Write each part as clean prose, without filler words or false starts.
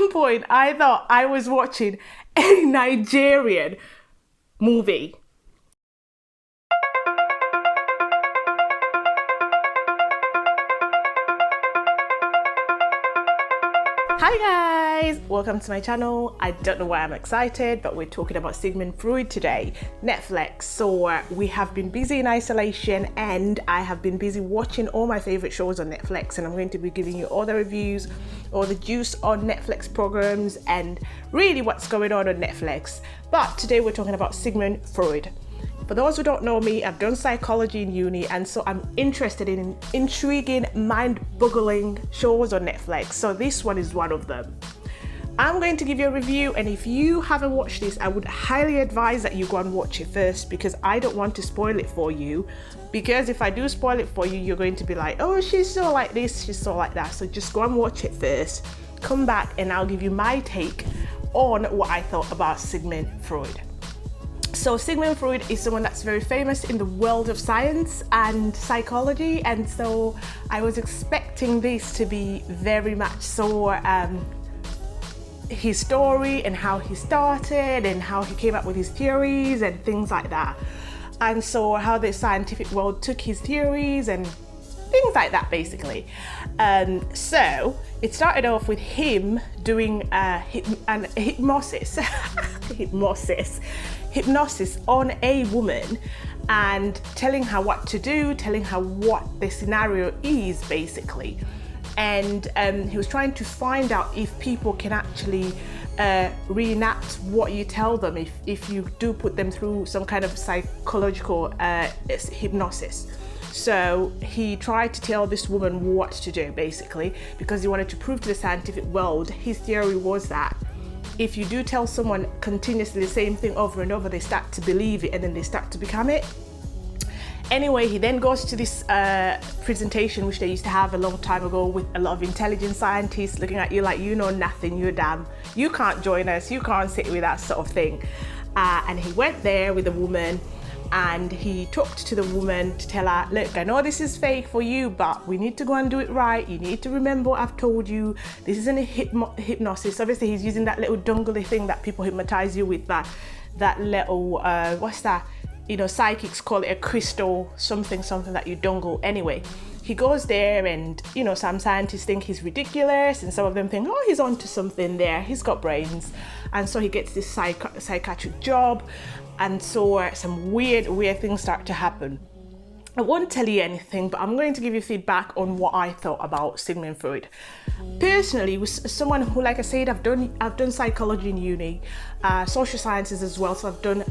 one point, I thought I was watching a Nigerian movie. Hi guys, welcome to my channel. I don't know why I'm excited, but we're talking about Sigmund Freud today, Netflix. So we have been busy in isolation and I have been busy watching all my favorite shows on Netflix, and I'm going to be giving you all the reviews, all the juice on Netflix programs and really what's going on Netflix. But today we're talking about Sigmund Freud. For those who don't know me, I've done psychology in uni, and so I'm interested in intriguing, mind-boggling shows on Netflix. So this one is one of them. I'm going to give you a review, and if you haven't watched this, I would highly advise that you go and watch it first, because I don't want to spoil it for you. Because if I do spoil it for you, you're going to be like, oh, she's so like this, she's so like that. So just go and watch it first, come back, and I'll give you my take on what I thought about Sigmund Freud. So Sigmund Freud is someone that's very famous in the world of science and psychology, and so I was expecting this to be very much so his story and how he started and how he came up with his theories and things like that, and so how the scientific world took his theories and things like that basically. So it started off with him doing hypnosis on a woman and telling her what to do, telling her what the scenario is basically. And he was trying to find out if people can actually reenact what you tell them if you do put them through some kind of psychological hypnosis. So he tried to tell this woman what to do basically, because he wanted to prove to the scientific world, his theory was that if you do tell someone continuously the same thing over and over, they start to believe it and then they start to become it. Anyway, he then goes to this presentation which they used to have a long time ago with a lot of intelligent scientists looking at you like you know nothing, you're dumb, you can't join us, you can't sit with us sort of thing. And he went there with a woman and he talked to the woman to tell her, look, I know this is fake for you, but we need to go and do it right. You need to remember what I've told you. This isn't a hypnosis. Obviously, he's using that little dongly thing that people hypnotize you with, that little, what's that? You know, psychics call it a crystal, something that you dongle. Anyway, he goes there and, you know, some scientists think he's ridiculous and some of them think, oh, he's onto something there. He's got brains. And so he gets this psychiatric job. And so some weird things start to happen. I won't tell you anything, but I'm going to give you feedback on what I thought about Sigmund Freud. Personally, was someone who, like I said, I've done psychology in uni, social sciences as well, so I've done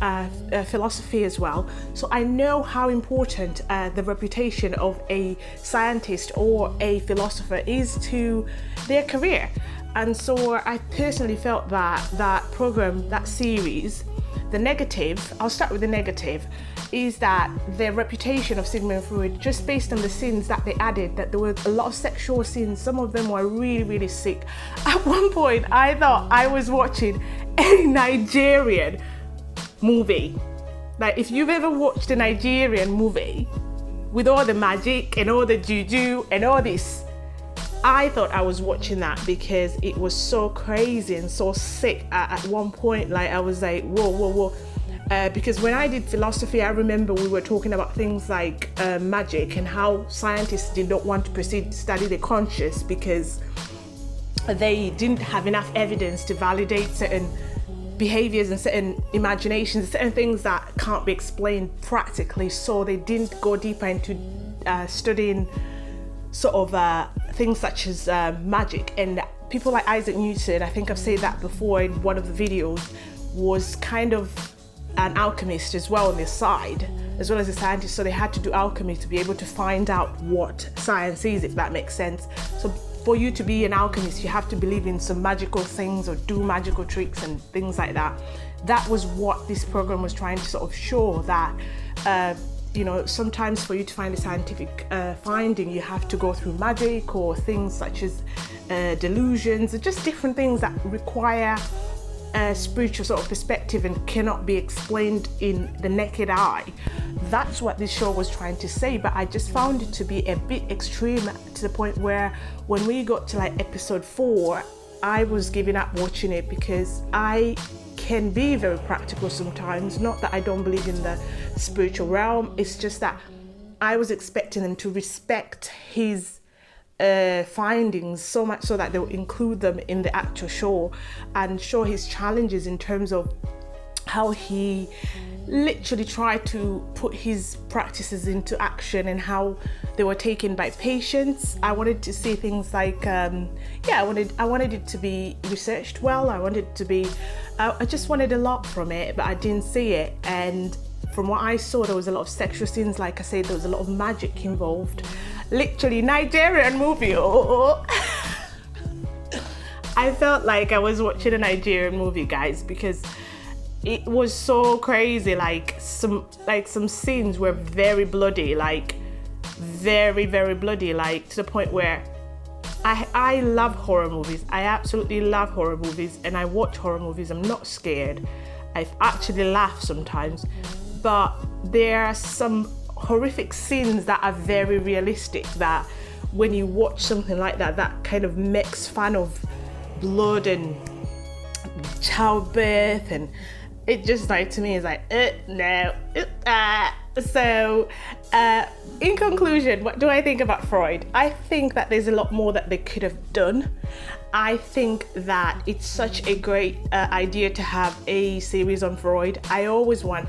philosophy as well. So I know how important the reputation of a scientist or a philosopher is to their career. And so I personally felt that program, that series, the negative, I'll start with the negative, is that the reputation of Sigmund Freud, just based on the sins that they added, that there were a lot of sexual sins, some of them were really, really sick. At one point, I thought I was watching a Nigerian movie. Like, if you've ever watched a Nigerian movie with all the magic and all the juju and all this, I thought I was watching that because it was so crazy and so sick at one point. Like, I was like, whoa. Because when I did philosophy, I remember we were talking about things like magic and how scientists did not want to proceed to study the conscious because they didn't have enough evidence to validate certain behaviors and certain imaginations, certain things that can't be explained practically. So they didn't go deeper into studying sort of things such as magic. And people like Isaac Newton, I think I've said that before in one of the videos, was kind of an alchemist as well on this side, as well as a scientist. So they had to do alchemy to be able to find out what science is, if that makes sense. So for you to be an alchemist, you have to believe in some magical things or do magical tricks and things like that. That was what this program was trying to sort of show, that you know, sometimes for you to find a scientific finding, you have to go through magic or things such as delusions, or just different things that require a spiritual sort of perspective and cannot be explained in the naked eye. That's what this show was trying to say, but I just found it to be a bit extreme, to the point where when we got to like episode 4, I was giving up watching it because I can be very practical sometimes. Not that I don't believe in the spiritual realm, it's just that I was expecting them to respect his findings so much so that they'll include them in the actual show and show his challenges in terms of how he literally tried to put his practices into action and how they were taken by patients. I wanted to see things like I wanted it to be researched well. I wanted it to be I just wanted a lot from it, but I didn't see it. And from what I saw, there was a lot of sexual scenes. Like I said, there was a lot of magic involved. Literally Nigerian movie. I felt like I was watching a Nigerian movie, guys, because it was so crazy. Like some scenes were very bloody, like very, very bloody, like to the point where I love horror movies. I absolutely love horror movies, and I watch horror movies. I'm not scared. I actually laugh sometimes, but there are some horrific scenes that are very realistic, that when you watch something like that, that kind of makes fun of blood and childbirth, and it just, like, to me is like no. So in conclusion, what do I think about Freud? I think that there's a lot more that they could have done. I think that it's such a great idea to have a series on Freud. I always want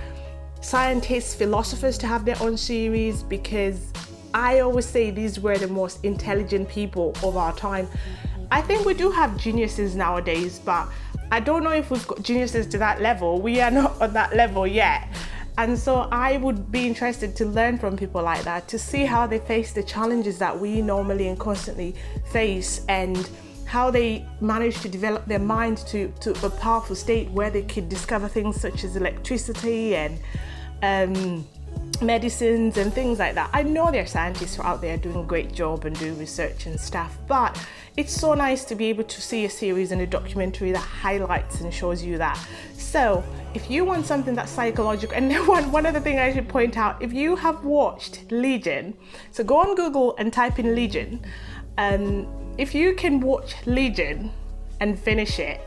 scientists, philosophers to have their own series, because I always say these were the most intelligent people of our time. I think we do have geniuses nowadays, but I don't know if we've got geniuses to that level. We are not on that level yet. And so I would be interested to learn from people like that, to see how they face the challenges that we normally and constantly face, and how they manage to develop their mind to a powerful state where they could discover things such as electricity and medicines and things like that. I know there are scientists who are out there doing a great job and doing research and stuff, but it's so nice to be able to see a series and a documentary that highlights and shows you that. So if you want something that's psychological, and one other thing I should point out, if you have watched Legion, so go on Google and type in Legion, if you can watch Legion and finish it,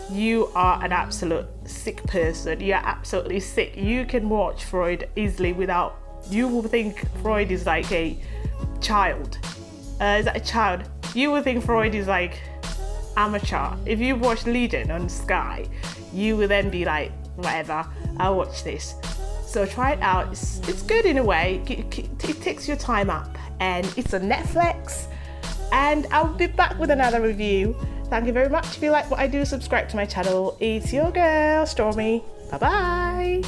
you are an absolute sick person. You're absolutely sick. You can watch Freud easily without, you will think Freud is like a child. Is that a child? You will think Freud is like amateur. If you watch Legion on Sky, you will then be like, whatever, I'll watch this. So try it out. It's good in a way. It takes your time up, and it's on Netflix. And I'll be back with another review. Thank you very much. If you like what I do, subscribe to my channel. It's your girl, Stormy. Bye-bye.